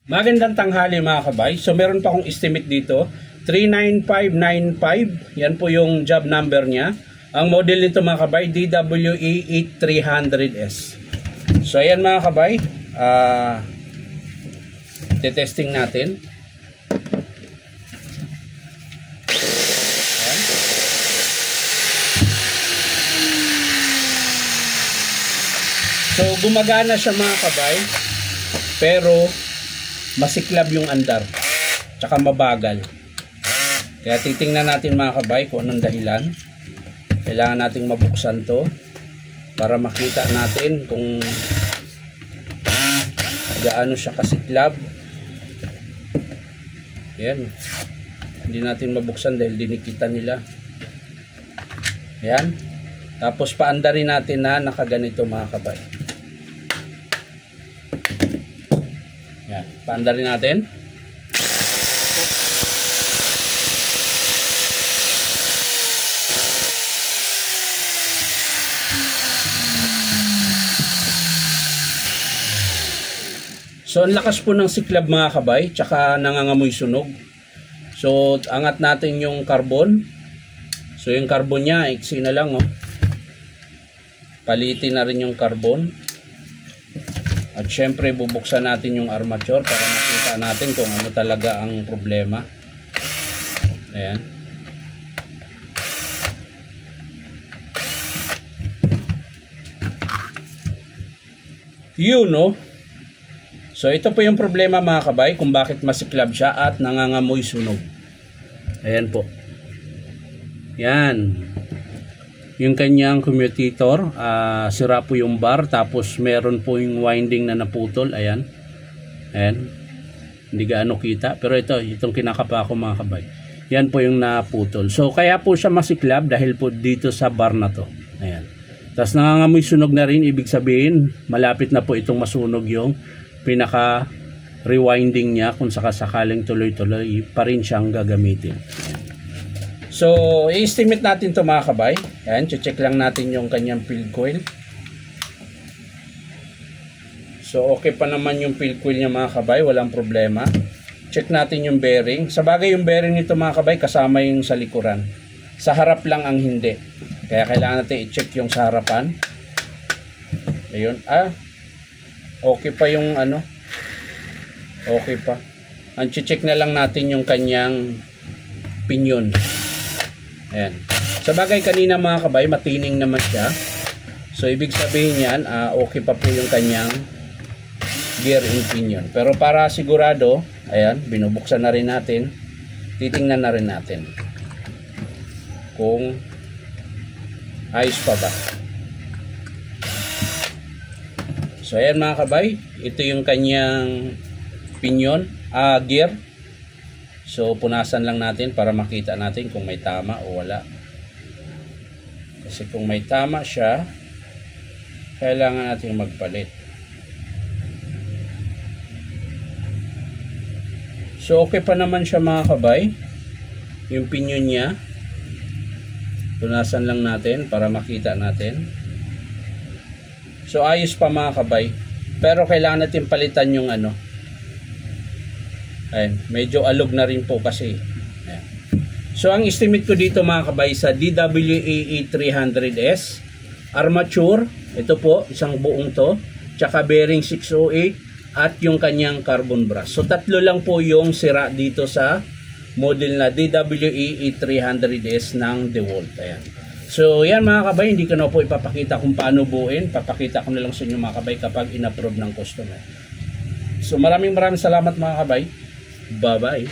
Magandang tanghali mga kabay. So meron pa akong estimate dito, 39595. Yan po yung job number niya. Ang model nito mga kabay, DWE-8300S. So ayan mga kabay, testing natin. Ayan. So gumagana siya mga kabay, pero masiklab yung andar, tsaka mabagal. Kaya titingnan natin mga kabay kung anong dahilan. Kailangan nating mabuksan to para makita natin kung gaano siya kasiklab. Ayan, hindi natin mabuksan dahil dinikitan nila. Ayan, tapos paandarin natin na nakaganito mga kabay. Yan, paandarin natin. So ang lakas po ng siklab mga kabay, tsaka nangangamoy sunog. So angat natin yung carbon. So yung carbon niya, iksi na lang oh. Palitin na rin yung carbon. At syempre bubuksan natin yung armature para makita natin kung ano talaga ang problema. Ayan. Yun no. So ito po yung problema mga kabay kung bakit masiklab siya at nangangamoy sunog. Ayan po. Yan. Yung kanyang commutator, sira po yung bar, tapos meron po yung winding na naputol. Ayan. Ayan. Hindi gaano kita. Pero itong kinakapa ko mga kabay. Yan po yung naputol. So kaya po siya masiklab dahil po dito sa bar na to. Ayan. Tapos nangangamoy sunog na rin. Ibig sabihin, malapit na po itong masunog yung pinaka rewinding niya kung sakasakaling tuloy-tuloy pa rin siyang gagamitin. So, i-estimate natin to mga kabay. Ayan, check lang natin yung kanyang field coil. So, okay pa naman yung field coil niya mga kabay, walang problema. Check natin yung bearing. Sa bagay yung bearing nito mga kabay, kasama yung sa likuran. Sa harap lang ang hindi. Kaya kailangan natin i-check yung sa harapan. Ayun, okay pa yung ano. Okay pa. Ang check na lang natin yung kanyang pinyon. Ayan. Sa bagay kanina mga kabay, matining naman siya. So ibig sabihin yan, okay pa po yung kanyang gear and pinion. Pero para sigurado, ayan, binubuksan na rin natin. Titingnan na rin natin kung ayos pa ba. So ayan mga kabay, ito yung kanyang pinion, gear. So punasan lang natin para makita natin kung may tama o wala. Kasi kung may tama siya, kailangan natin magpalit. So okay pa naman siya mga kabay. Yung pinion niya, punasan lang natin para makita natin. So ayos pa mga kabay. Pero kailangan natin palitan yung ano. Ayan, medyo alog na rin po kasi. Ayan. So ang estimate ko dito mga kabay sa DWE-8300S, armature, ito po, isang buong to, tsaka bearing 608 at yung kanyang carbon brass. So tatlo lang po yung sira dito sa model na DWE-8300S ng DeWalt. Ayan. So yan mga kabay, hindi ko na po ipapakita kung paano buuin. Papakita ko na lang sa inyo mga kabay kapag in-approve ng customer. So maraming salamat mga kabay. Bye-bye.